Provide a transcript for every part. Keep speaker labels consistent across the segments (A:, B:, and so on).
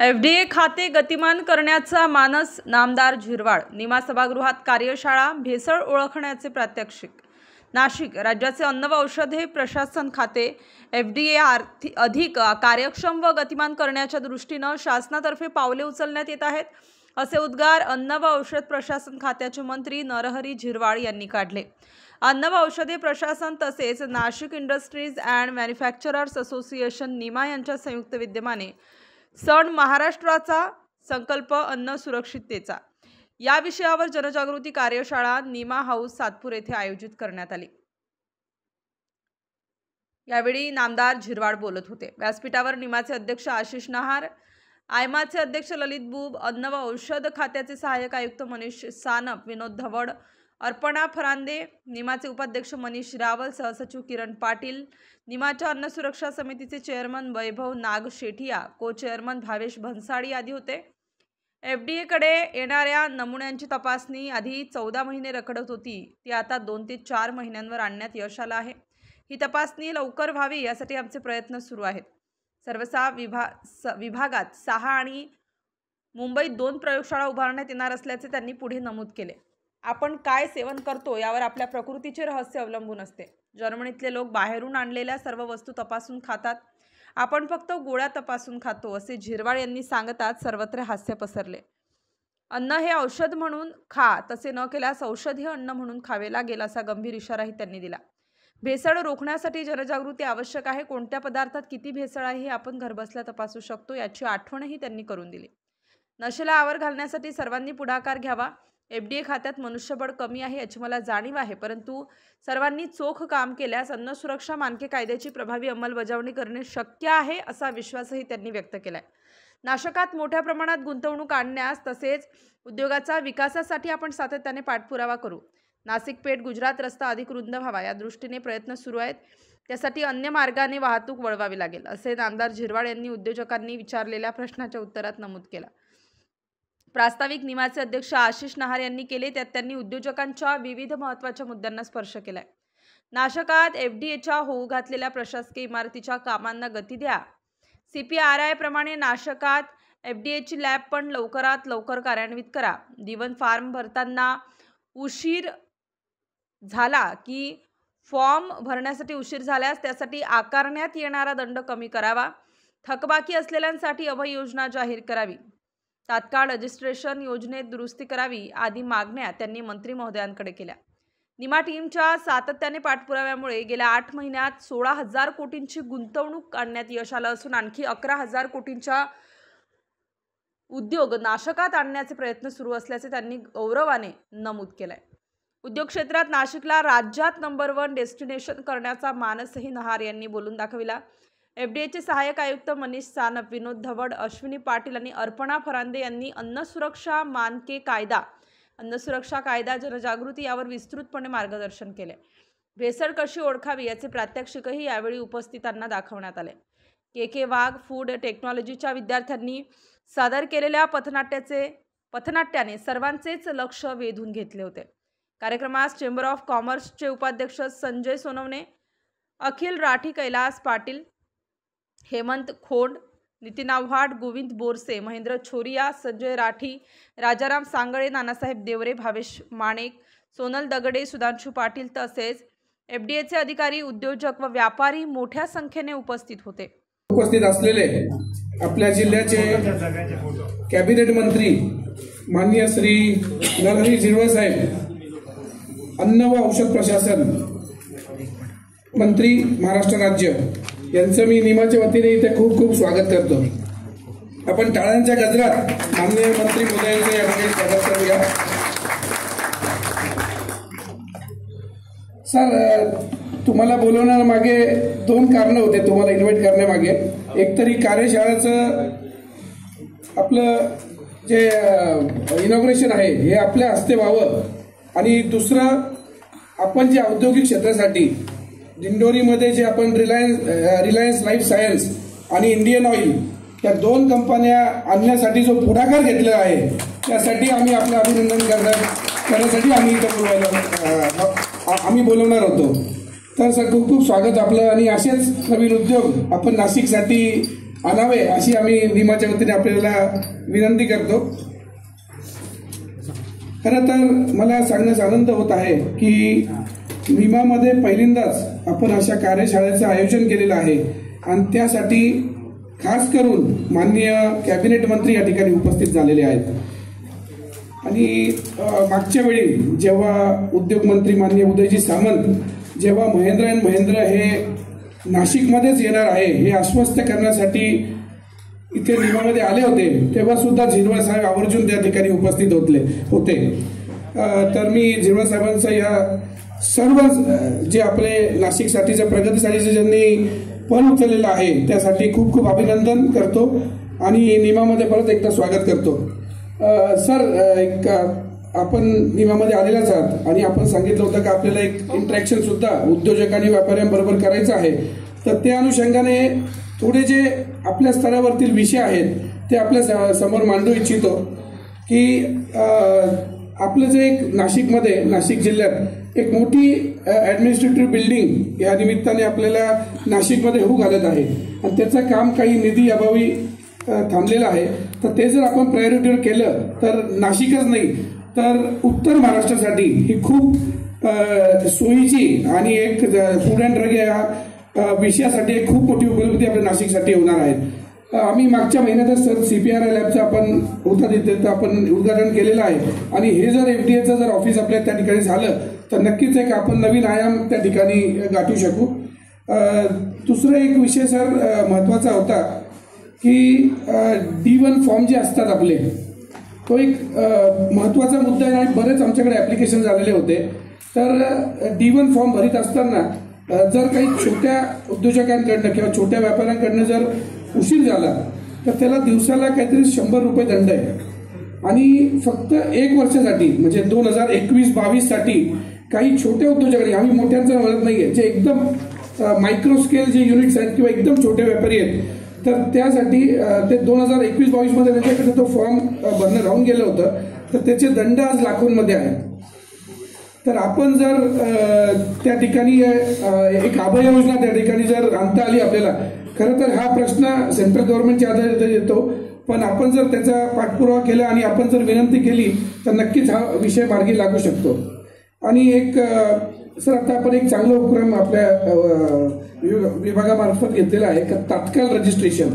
A: FDA खाते गतिमान करण्याचा मानस नामदार झिरवाळ. निमा सभागृहात कार्यशाळा भेसळ ओळखण्याचे प्रात्यक्षिक. नाशिक. राज्याचे अन्न व औषधे प्रशासन खाते एफडीए अधिक कार्यक्षम व गतिमान करण्याच्या दृष्टीने शासनातर्फे पावले उचलण्यात येत आहेत, असे उद्गार अन्न व औषध प्रशासन खात्याचे मंत्री नरहरी झिरवाळ यांनी काढले. अन्न व औषधे प्रशासन तसेच Nashik industries and manufacturers association Nima यांच्या संयुक्त विद्यमाने सण महाराष्ट्राचा संकल्प अन्न सुरक्षिततेचा या विषयावर जनजागृती कार्यशाळा निमा हाऊस सातपूर येथे आयोजित करण्यात आली. यावेळी नामदार झिरवाळ बोलत होते. व्यासपीठावर निमाचे अध्यक्ष आशिष नहार, आयमाचे अध्यक्ष ललित बुब, अन्न व औषध खात्याचे सहाय्यक आयुक्त मनीष सानप, विनोद धवड, अर्पणा फरांदे, निमाचे उपाध्यक्ष मनीष रावल, सहसचिव किरण पाटील, निमाच्या अन्न सुरक्षा समितीचे चेअरमन वैभव नागशेठिया, को चेअरमन भावेश भन्साळी आदी होते. एफडीए कडे येणाऱ्या नमुन्यांची तपासणी आधी 14 महिने रखडत होती, ती आता 2 ते 4 महिन्यांवर आणण्यात यश आलं आहे. ही तपासणी लवकर व्हावी यासाठी आमचे प्रयत्न सुरू आहेत. सर्व 6 विभागात 6 आणि मुंबईत 2 प्रयोगशाळा उभारण्यात येणार असल्याचे त्यांनी पुढे नमूद केले. आपण काय सेवन करतो यावर आपल्या प्रकृतीचे रहस्य अवलंबून असते. जर्मनीतले लोक बाहेरून आणलेल्या सर्व वस्तू तपासून खातात, आपण फक्त गोळ्या तपासून खातो, असे झिरवाळ यांनी सांगताच सर्वत्र हास्य पसरले. अन्न हे औषध म्हणून खा, तसे न केल्यास औषध हे अन्न म्हणून खावे लागेल, असा गंभीर इशाराही त्यांनी दिला. भेसळ रोखण्यासाठी जनजागृती आवश्यक आहे. कोणत्या पदार्थात किती भेसळ आहे हे आपण घरबसल्या तपासू शकतो, याची आठवणही त्यांनी करून दिली. नशेला आवर घालण्यासाठी सर्वांनी पुढाकार घ्यावा. एफडीए खात्यात मनुष्यबळ कमी आहे याची मला जाणीव आहे, परंतु सर्वांनी चोख काम केल्यास अन्न सुरक्षा मानके कायद्याची प्रभावी अंमलबजावणी करणे शक्य आहे, असा विश्वासही त्यांनी व्यक्त केलाय. नाशकात मोठ्या प्रमाणात गुंतवणूक आणण्यास तसेच उद्योगाचा विकासासाठी आपण सातत्याने पाठपुरावा करू. नाशिक पेठ गुजरात रस्ता अधिक रुंद व्हावा या दृष्टीने प्रयत्न सुरू आहेत. त्यासाठी अन्य मार्गाने वाहतूक वळवावी लागेल, असे नामदार झिरवाळ यांनी उद्योजकांनी विचारलेल्या प्रश्नाच्या उत्तरात नमूद केलं. प्रास्ताविक निमाचे अध्यक्ष आशिष नहार यांनी केले, त्यात त्यांनी उद्योजकांच्या विविध महत्त्वाच्या मुद्द्यांना स्पर्श केलाय. नाशकात एफडीएच्या होऊ घातलेल्या प्रशासकीय इमारतीच्या कामांना गती द्या. CPRI प्रमाणे नाशकात एफडीएची लॅब पण लवकरात लवकर कार्यान्वित करा. दिवन फॉर्म भरताना उशीर झाला की फॉर्म भरण्यासाठी उशीर झाल्यास त्यासाठी आकारण्यात येणारा दंड कमी करावा. थकबाकी असलेल्यांसाठी अभय योजना जाहीर करावी. तात्काळ रजिस्ट्रेशन योजनेत दुरुस्ती करावी आदी मागण्या त्यांनी मंत्री महोदयांकडे केल्या. निमा टीमच्या सातत्याने पाठपुराव्यामुळे गेल्या 8 महिन्यात 16,000 कोटींची गुंतवणूक आणण्यात यश आलं असून आणखी 11,000 कोटींचा उद्योग नाशकात आणण्याचे प्रयत्न सुरू असल्याचे त्यांनी गौरवाने नमूद केलंय. उद्योग क्षेत्रात नाशिकला राज्यात नंबर 1 डेस्टिनेशन करण्याचा मानसही नहार यांनी बोलून दाखविला. एफडीएचे सहाय्यक आयुक्त मनीष सानप, विनोद धवड, अश्विनी पाटील आणि अर्पणा फरांदे यांनी अन्न सुरक्षा मानके कायदा, अन्न सुरक्षा कायदा जनजागृती यावर विस्तृतपणे मार्गदर्शन केले. भेसळ कशी ओळखावी याचे प्रात्यक्षिकही यावेळी उपस्थितांना दाखवण्यात आले. के वाघ फूड टेक्नॉलॉजीच्या विद्यार्थ्यांनी सादर केलेल्या पथनाट्याने सर्वांचेच लक्ष वेधून घेतले होते. कार्यक्रमास चेंबर ऑफ कॉमर्सचे उपाध्यक्ष संजय सोनवणे, अखिल राठी, कैलास पाटील, हेमंत खोंड, नितीन आव्हाड, गोविंद बोरसे, महेंद्र छोरिया, संजय राठी, राजाराम सांगळे, नानासाहेब देवरे, भावेश माणेक, सोनल दगडे, सुधांशू पाटील तसेच एफडीएचे अधिकारी, उद्योजक व व्यापारी मोठ्या संख्येने उपस्थित होते.
B: उपस्थित असलेले आपल्या जिल्ह्याचे कॅबिनेट मंत्री माननीय श्री नरहरी झिरवाळ साहेब, अन्न व औषध प्रशासन मंत्री महाराष्ट्र राज्य यांचं मी निमाच्या वतीने इथे खूप खूप स्वागत करतो. आपण टाळ्यांच्या गजरात माननीय मंत्री महोदयांचे या ठिकाणी स्वागत करूया. सर, तुम्हाला बोलवण्यामागे 2 कारणं होते तुम्हाला इन्व्हाइट करण्यामागे. एक तरी कार्यशाळेचं आपलं जे इनॉग्रेशन आहे हे आपल्या हस्ते व्हावं, आणि दुसरं आपण जे औद्योगिक क्षेत्रासाठी दिंडोरीमध्ये जे आपण रिलायन्स लाईफ सायन्स आणि इंडियन ऑइल या 2 कंपन्या आणण्यासाठी जो पुढाकार घेतलेला आहे त्यासाठी आम्ही आपलं अभिनंदन करण्यासाठी आम्ही बोलवणार होतो. तर सर खूप खूप स्वागत आपलं. आणि असेच नवीन उद्योग आपण नाशिकसाठी आणावे अशी आम्ही निमाच्या वतीने आपल्याला विनंती करतो. खरं तर मला सांगण्यास आनंद होत आहे की निमामध्ये पहिल्यांदाच आपण अशा कार्यशाळेचं आयोजन केलेलं आहे आणि त्यासाठी खास करून माननीय कॅबिनेट मंत्री या ठिकाणी उपस्थित झालेले आहेत. आणि मागच्या वेळी जेव्हा उद्योगमंत्री माननीय उदयजी सामंत जेव्हा महिंद्रा अँड महिंद्रा हे नाशिकमध्येच येणार आहे हे आश्वस्त करण्यासाठी इथे निमामध्ये आले होते, तेव्हा सुद्धा झिरवाळ साहेब आवर्जून त्या ठिकाणी उपस्थित होते. तर मी झिरवाळ साहेबांचं या सर्व जे आपले नाशिकसाठीच्या प्रगतीसाठीचे ज्यांनी पण उचललेलं आहे त्यासाठी खूप खूप अभिनंदन करतो आणि निमामध्ये परत एकदा स्वागत करतो. सर, एक आपण निमामध्ये आलेलाच आहात आणि आपण सांगितलं होतं की आपल्याला एक इंटरॅक्शन सुद्धा उद्योजक आणि व्यापाऱ्यांबरोबर करायचं आहे. तर त्या अनुषंगाने थोडे जे आपल्या स्तरावरतील विषय आहेत ते आपल्या समोर मांडू इच्छितो की आपलं जे एक नाशिक जिल्ह्यात एक मोठी ॲडमिनिस्ट्रेटिव्ह बिल्डिंग या निमित्ताने आपल्याला नाशिकमध्ये होऊ घालत आहे आणि त्याचं काम काही निधी अभावी थांबलेलं आहे. तर ते जर आपण प्रायोरिटीवर केलं तर नाशिकच नाही तर उत्तर महाराष्ट्रासाठी ही खूप सोयीची आणि एक फूड अँड ड्रग या विषयासाठी एक खूप मोठी उपलब्धी आपल्या नाशिकसाठी होणार आहे. आम्ही मागच्या महिन्यातच सर CPRI लॅबचं आपण आपण उद्घाटन केलेलं आहे आणि हे जर FDAचं जर ऑफिस आपल्या त्या ठिकाणी झालं तर नक्कीच एक आपण नवीन आयाम त्या ठिकाणी गाठू शकू. दुसरा एक विषय सर महत्त्वाचा होता की D1 फॉर्म जे असतात आपले तो एक महत्त्वाचा मुद्दा आहे आणि बरेच आमच्याकडे ॲप्लिकेशन झालेले होते. तर D1 फॉर्म भरीत असताना जर काही छोट्या उद्योजकांकडनं किंवा छोट्या व्यापाऱ्यांकडनं जर उशीर झाला तर त्याला दिवसाला काहीतरी 100 रुपये दंड आहे आणि फक्त 1 वर्षासाठी म्हणजे 2021-22 साठी काही छोट्या उद्योजकांनी, आम्ही मोठ्यांचं म्हणत नाहीये, जे एकदम मायक्रो स्केल जे युनिट्स आहेत किंवा एकदम छोटे व्यापारी आहेत तर त्यासाठी ते 2021-22 मध्ये त्यांच्याकडे तो फॉर्म भरणं राहून गेलं होतं तर त्याचे दंड आज लाखोंमध्ये आहेत. तर आपण जर त्या ठिकाणी एक अभय योजना त्या ठिकाणी जर आणता आली आपल्याला, खरं तर हा प्रश्न सेंट्रल गव्हर्नमेंटच्या आधारित येतो पण आपण जर त्याचा पाठपुरावा केला आणि आपण जर विनंती केली तर नक्कीच हा विषय मार्गी लागू शकतो. आणि एक सर आता आपण एक चांगला उपक्रम आपल्या विभागामार्फत घेतलेला आहे की तात्काळ रजिस्ट्रेशन,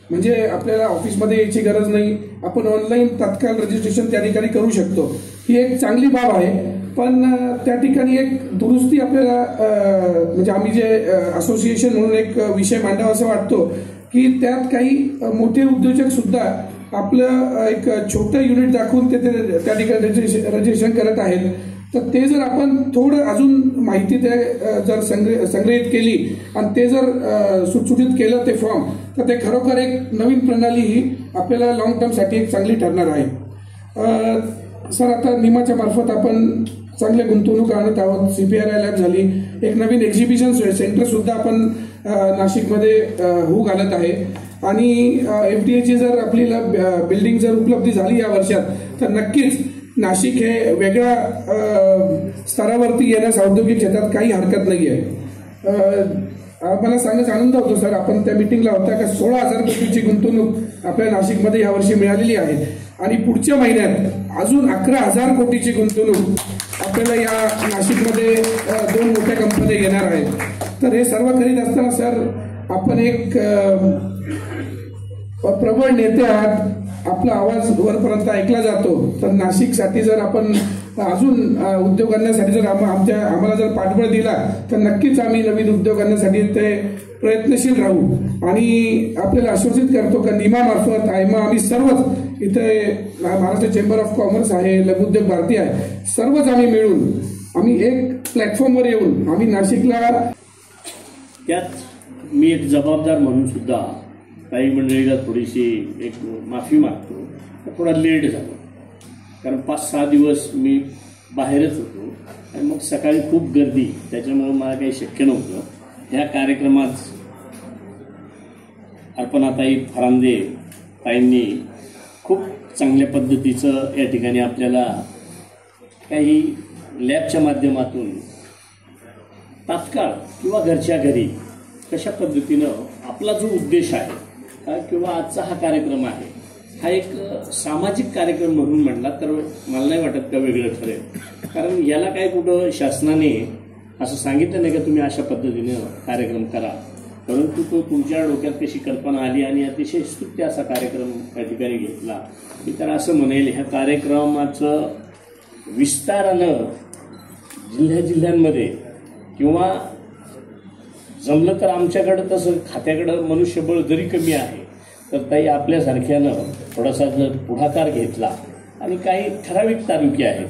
B: म्हणजे आपल्याला ऑफिसमध्ये यायची गरज नाही, आपण ऑनलाईन तात्काळ रजिस्ट्रेशन त्या ठिकाणी करू शकतो. ही एक चांगली बाब आहे पण त्या ठिकाणी एक दुरुस्ती आपल्याला म्हणजे आम्ही जे असोसिएशन म्हणून एक विषय मांडावा असं वाटतो की त्यात काही मोठे उद्योजक सुद्धा आपलं एक छोटं युनिट दाखवून ते त्या ठिकाणी रजिस्ट्रेशन करत आहेत. तर ते जर आपण थोडं अजून माहिती जर संग्रहित केली आणि ते जर सुटसुटीत केलं ते फॉर्म तर ते खरोखर एक नवीन प्रणाली ही आपल्याला लॉंग टर्मसाठी एक चांगली ठरणार आहे. सर, आता निमाच्या मार्फत आपण चांगले गुंतवणूक आणत आहोत. CPRI लॅब झाली, एक नवीन एक्झिबिशन सेंटर सुद्धा आपण नाशिकमध्ये होऊ घालत आहे आणि FDAची जर आपल्याला बिल्डिंग जर उपलब्धी झाली या वर्षात तर नक्कीच नाशिक हे वेगळ्या स्तरावरती येण्यास औद्योगिक क्षेत्रात काही हरकत नाही आहे. मला सांगण्याचा आनंद होतो सर, आपण त्या मिटिंगला होता का 16,000 कोटीची गुंतवणूक आपल्या नाशिकमध्ये यावर्षी मिळालेली आहे आणि पुढच्या महिन्यात अजून 11,000 कोटीची गुंतवणूक आपल्याला या नाशिकमध्ये 2 मोठ्या कंपन्या येणार आहेत. तर हे सर्व करीत असताना सर आपण एक प्रबळ नेते आहात, आपला आवाज वरपर्यंत ऐकला जातो. तर नाशिकसाठी जर आपण अजून उद्योग आणण्यासाठी जर आम्हाला जर पाठबळ दिला तर नक्कीच आम्ही नवीन उद्योग आणण्यासाठी ते प्रयत्नशील राहू आणि आपल्याला आश्वासित करतो की निमा मार्फत आयमा आम्ही सर्वच इथे महाराष्ट्र चेंबर ऑफ कॉमर्स आहे, लघुउद्योग भारती आहे, सर्वच आम्ही मिळून आम्ही एक प्लॅटफॉर्मवर येऊन आम्ही नाशिकला
C: त्यात मी एक जबाबदार म्हणून सुद्धा काही मंडळीला थोडीशी एक माफी मागतो. थोडा लेट झाला कारण 5-6 दिवस मी बाहेरच होतो आणि मग सकाळी खूप गर्दी, त्याच्यामुळे मला काही शक्य नव्हतं. ह्या कार्यक्रमात अर्पणाताई फरांदे ताईंनी खूप चांगल्या पद्धतीचं या ठिकाणी आपल्याला काही लॅबच्या माध्यमातून तात्काळ किंवा घरच्या घरी कशा पद्धतीनं आपला जो उद्देश आहे किंवा आजचा हा कार्यक्रम आहे हा एक सामाजिक कार्यक्रम म्हणून म्हटला तर मला नाही वाटत का वेगळं ठरेल. कारण याला काय कुठं शासनाने असं सांगितलं नाही का तुम्ही अशा पद्धतीने कार्यक्रम करा, परंतु तो तुमच्या डोक्यात कशी कल्पना आली आणि अतिशय स्तुत्य असा कार्यक्रम त्या ठिकाणी घेतला. मी तर असं म्हणेल ह्या कार्यक्रमाचं विस्तारानं जिल्ह्यामध्ये किंवा जमलं तर आमच्याकडं तसं खात्याकडं मनुष्यबळ जरी कमी आहे तर ताई आपल्यासारख्यानं थोडासा जर पुढाकार घेतला आणि काही ठराविक तालुके आहेत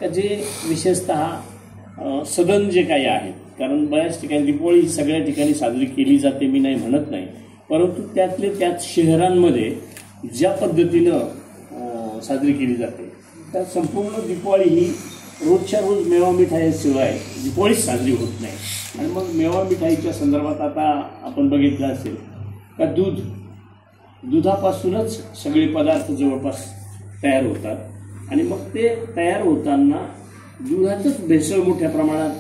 C: का जे विशेषतः सदन जे काही आहेत, कारण बऱ्याच ठिकाणी दिवाळी सगळ्या ठिकाणी साजरी केली जाते मी नाही म्हणत नाही, परंतु त्याच शहरांमध्ये ज्या पद्धतीनं साजरी केली जाते तर संपूर्ण दिवाळी ही रोजच्या रोज मेवा मिठाईशिवाय दिवाळीच साजरी होत नाही. आणि मग मेवा मिठाईच्या संदर्भात आता आपण बघितलं असेल का दुधापासूनच सगळे पदार्थ जवळपास तयार होतात आणि मग ते तयार होताना दुधातच भेसळ मोठ्या प्रमाणात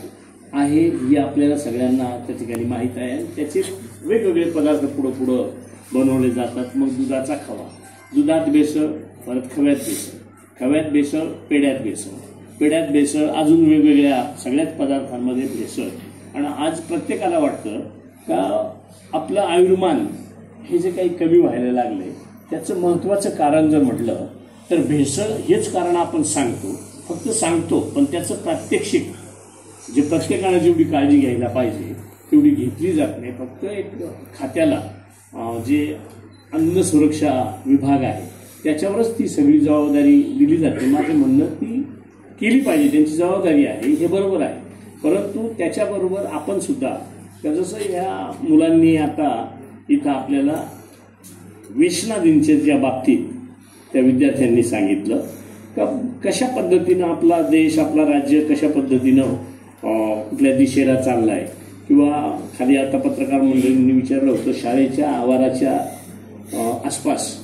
C: आहे ही आपल्याला सगळ्यांना त्या ठिकाणी माहीत आहे. त्याचे वेगवेगळे पदार्थ पुढं बनवले जातात. मग दुधाचा खवा, दुधात भेसळ, परत खव्यात भेसळ, पेढ्यात भेसळ, अजून वेगवेगळ्या सगळ्याच पदार्थांमध्ये भेसळ. आणि आज प्रत्येकाला वाटतं का आपलं आयुर्मान हे जे काही कमी व्हायला लागले त्याचं महत्त्वाचं कारण जर म्हटलं तर भेसळ हेच कारण आपण फक्त सांगतो, पण त्याचं प्रात्यक्षिक जे प्रत्येकानं जेवढी काळजी घ्यायला पाहिजे तेवढी घेतली जात नाही. फक्त एक खात्याला जे अन्न सुरक्षा विभाग आहे त्याच्यावरच ती सगळी जबाबदारी दिली जाते. माझं म्हणणं ती केली पाहिजे, त्यांची जबाबदारी आहे हे बरोबर आहे, परंतु त्याच्याबरोबर आपण सुद्धा जसं ह्या मुलांनी आता इथं आपल्याला वेचना दिनचर्या बाबतीत त्या विद्यार्थ्यांनी सांगितलं का कशा पद्धतीनं आपला देश आपला राज्य कशा पद्धतीनं कुठल्या दिशेला चालला आहे. किंवा खाली आता पत्रकार मंडळींनी विचारलं होतं शाळेच्या आवाराच्या आसपास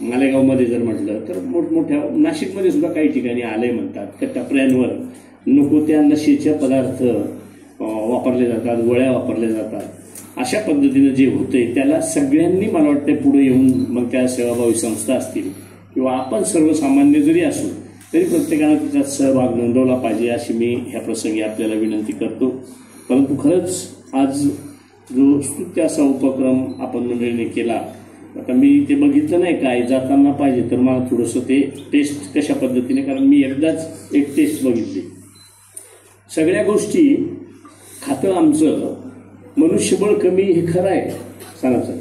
C: मालेगावमध्ये जर म्हटलं तर मोठमोठ्या नाशिकमध्ये सुद्धा काही ठिकाणी आले म्हणतात का टपऱ्यांवर नको त्या नशेचे पदार्थ वापरले जातात, गोळ्या वापरल्या जातात. अशा पद्धतीनं जे होते त्याला सगळ्यांनी मला वाटतं पुढे येऊन मग त्या सेवाभावी संस्था असतील किंवा आपण सर्वसामान्य जरी असू तरी प्रत्येकानं त्याच्यात सहभाग नोंदवला पाहिजे अशी मी ह्या प्रसंगी आपल्याला विनंती करतो. परंतु खरंच आज जो स्तुत्य असा उपक्रम आपण मंडळीने केला, आता मी ते बघितलं नाही काय जाताना पाहिजे तर मला थोडंसं ते टेस्ट कशा पद्धतीने, कारण मी एकदाच एक टेस्ट बघितली. सगळ्या गोष्टी खातं आमचं मनुष्यबळ कमी हे खरं आहे सणाचं,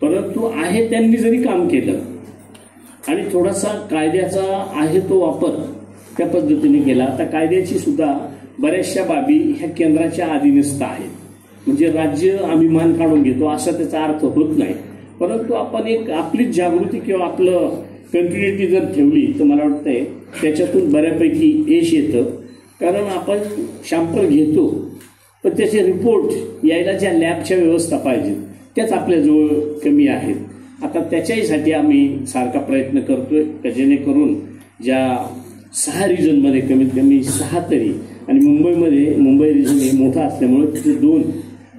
C: परंतु आहे त्यांनी जरी काम केलं आणि थोडासा कायद्याचा आहे तो वापर त्या पद्धतीने केला तर कायद्याची सुद्धा बऱ्याचशा बाबी ह्या केंद्राच्या अधीनस्थ आहेत. म्हणजे राज्य आम्ही मान काढून घेतो असा त्याचा अर्थ होत नाही, परंतु आपण एक आपलीच जागृती किंवा आपलं कंटिन्युटी जर ठेवली तर मला वाटतंय त्याच्यातून बऱ्यापैकी यश येतं. कारण आपण शॅम्पल घेतो पण त्याचे रिपोर्ट यायला ज्या लॅबच्या व्यवस्था पाहिजेत त्याच आपल्याजवळ कमी आहेत. आता त्याच्याहीसाठी आम्ही सारखा प्रयत्न करतोय का जेणेकरून ज्या 6 रिजनमध्ये कमीत कमी 6 तरी, आणि मुंबई रिजन हे मोठा असल्यामुळे तिथे 2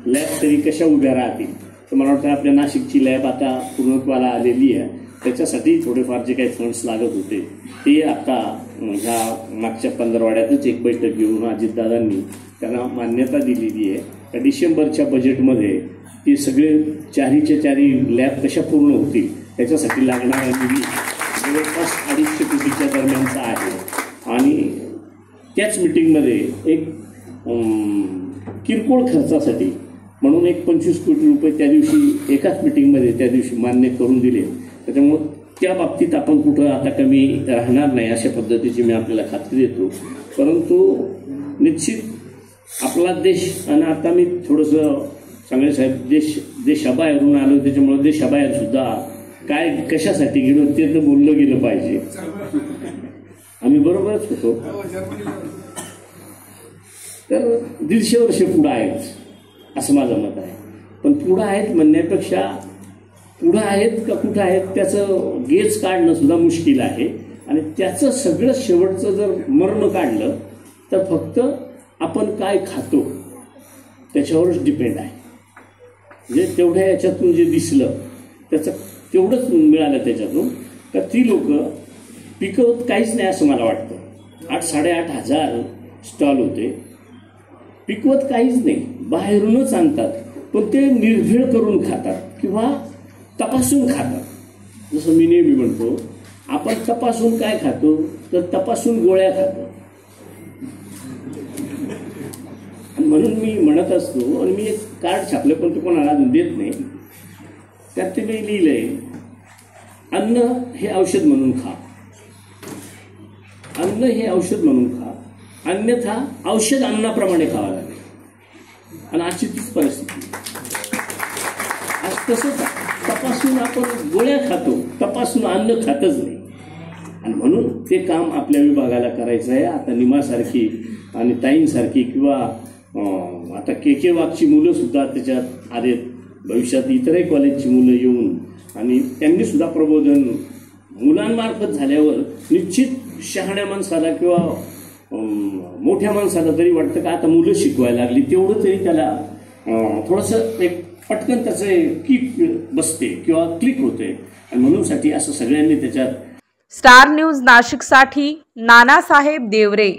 C: लॅब तरी कशा उभ्या राहतील. तर मला वाटतं आपल्या नाशिकची लॅब आता पूर्णत्वाला आलेली आहे, त्याच्यासाठी थोडेफार जे काही फंड्स लागत होते ते आता ह्या मागच्या 15 एक बैठक घेऊन अजितदादांनी त्यांना मान्यता दिलेली आहे. त्या डिसेंबरच्या बजेटमध्ये ते सगळे 4 लॅब कशा पूर्ण होतील त्याच्यासाठी लागणारा निधी जवळपास 250 कोटीच्या दरम्यानचा आहे. आणि त्याच मिटिंगमध्ये एक किरकोळ खर्चासाठी म्हणून एक 25 कोटी रुपये त्या दिवशी एकाच मिटिंगमध्ये त्या दिवशी मान्य करून दिले. त्याच्यामुळं त्या बाबतीत आपण कुठं आता कमी राहणार नाही अशा पद्धतीची मी आपल्याला खात्री देतो. परंतु निश्चित आपला देश, आणि आता मी थोडंसं सांगायचं साहेब देशाबाहेरून आलो त्याच्यामुळे देशाबाहेर सुद्धा काय कशासाठी गेलो ते तर बोललं गेलं पाहिजे. आम्ही बरोबरच होतो. तर 150 वर्ष पुढं आहेत असं माझं मत आहे. पण पुढं आहेत म्हणण्यापेक्षा पुढं आहेत का कुठं आहेत त्याचं गेज काढणं सुद्धा मुश्किल आहे. आणि त्याचं सगळं शेवटचं जर मर्म काढलं तर फक्त आपण काय खातो त्याच्यावरच डिपेंड आहे. म्हणजे तेवढ्या याच्यातून जे दिसलं त्याचं तेवढंच मिळालं त्याच्यातून, का ती लोक पिकवत काहीच नाही असं मला वाटतं. 8,500 स्टॉल होते, पिकवत काहीच नाही, बाहेरूनच आणतात, पण ते निर्भीळ करून खातात किंवा तपासून खातात. जसं मी नेहमी म्हणतो, आपण तपासून काय खातो, तर तपासून गोळ्या खातो. म्हणून मी म्हणत असतो, आणि मी एक कार्ड छापलं पण ते कोणाला अजून देत नाही, त्यात ते मी लिहिलंय, अन्न हे औषध म्हणून खा, अन्न हे औषध म्हणून खा, अन्यथा औषध अन्नाप्रमाणे खावं लागेल. आणि आजची तीच परिस्थिती. आज तसंच तपासून आपण गोळ्या खातो, तपासून अन्न खातच नाही. आणि म्हणून ते काम आपल्या विभागाला करायचं आहे. आता निमासारखी आणि ताईंसारखी किंवा आता के वाघची मुलं सुद्धा त्याच्यात आलेत. भविष्यात इतरही कॉलेजची मुलं येऊन आणि त्यांनी सुद्धा प्रबोधन मुलांमार्फत झाल्यावर निश्चित शहाण्या माणसाला किंवा मोठ्या माणसाला तरी वाटतं का आता मुलं शिकवायला लागली, तेवढं तरी त्याला थोडंसं एक पटकन त्याचं किक बसते किंवा क्लिक होते. आणि म्हणूनसाठी असं सगळ्यांनी त्याच्यात.
A: स्टार न्यूज नाशिकसाठी नानासाहेब देवरे.